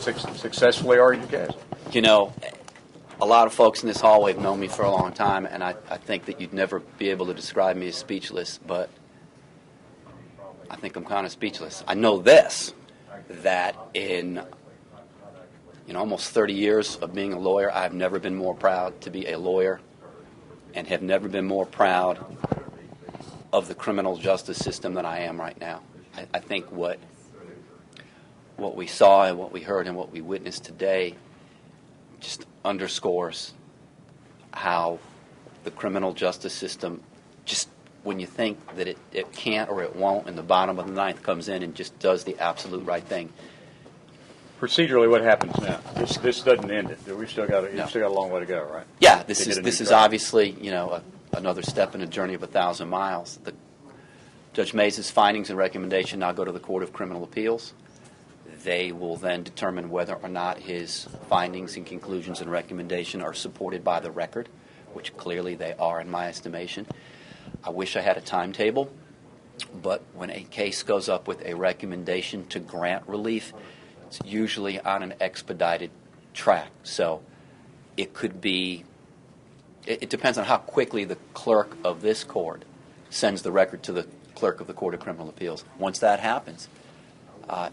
successfully argue your case. You know, a lot of folks in this hallway have known me for a long time, and I think that you'd never be able to describe me as speechless, but I think I'm kind of speechless. I know this, that in almost 30 years of being a lawyer, I've never been more proud to be a lawyer and have never been more proud of the criminal justice system than I am right now. I think what we saw and what we heard and what we witnessed today just underscores how the criminal justice system, just when you think that it can't or it won't, and the bottom of the ninth comes in and just does the absolute right thing. Procedurally, what happens now? This doesn't end it. We've still got a long way to go, right? Yeah, this is obviously another step in a journey of 1,000 miles. Judge Mays' findings and recommendation now go to the Court of Criminal Appeals. They will then determine whether or not his findings and conclusions and recommendation are supported by the record, which clearly they are in my estimation. I wish I had a timetable, but when a case goes up with a recommendation to grant relief, it's usually on an expedited track. So it could be, it depends on how quickly the clerk of this court sends the record to the clerk of the Court of Criminal Appeals. Once that happens,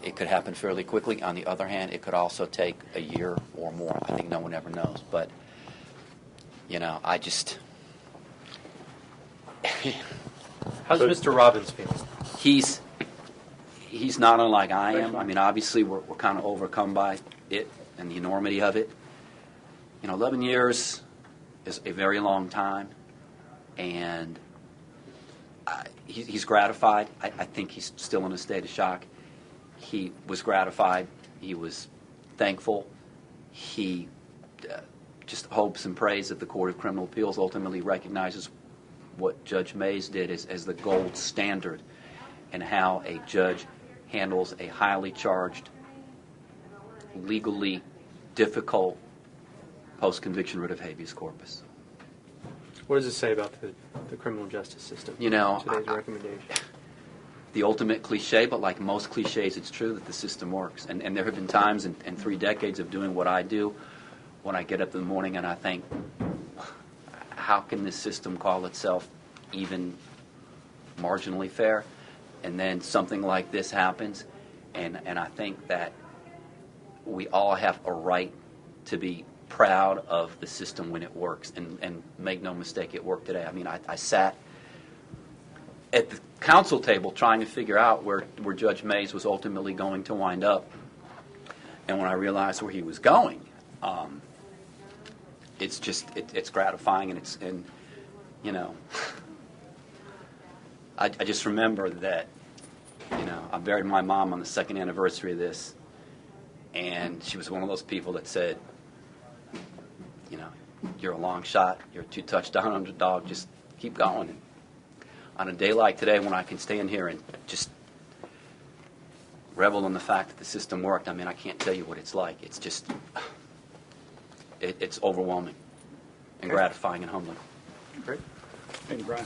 it could happen fairly quickly. On the other hand, it could also take a year or more. I think no one ever knows. But, I just... How's Mr. Robbins feeling? He's not unlike I am. I mean, obviously, we're kind of overcome by it and the enormity of it. 11 years is a very long time, and he's gratified. I think he's still in a state of shock. He was gratified. He was thankful. He just hopes and prays that the Court of Criminal Appeals ultimately recognizes what Judge Mays did as the gold standard and how a judge handles a highly charged, legally difficult post-conviction writ of habeas corpus. What does it say about the criminal justice system? Today's recommendation. The ultimate cliche, but like most cliches, it's true that the system works. And there have been times in 3 decades of doing what I do when I get up in the morning and I think, how can this system call itself even marginally fair? And then something like this happens, and I think that we all have a right to be proud of the system when it works, and make no mistake, it worked today. I mean, I sat at the council table trying to figure out where Judge Mays was ultimately going to wind up, and when I realized where he was going, it's just it's gratifying, and I just remember that I buried my mom on the 2nd anniversary of this, and she was one of those people that said, you're a long shot, you're a 2-touchdown underdog, just keep going. And on a day like today, when I can stand here and just revel in the fact that the system worked, I mean, I can't tell you what it's like. It's just, it's overwhelming and gratifying and humbling. Great. Thank you, Brian.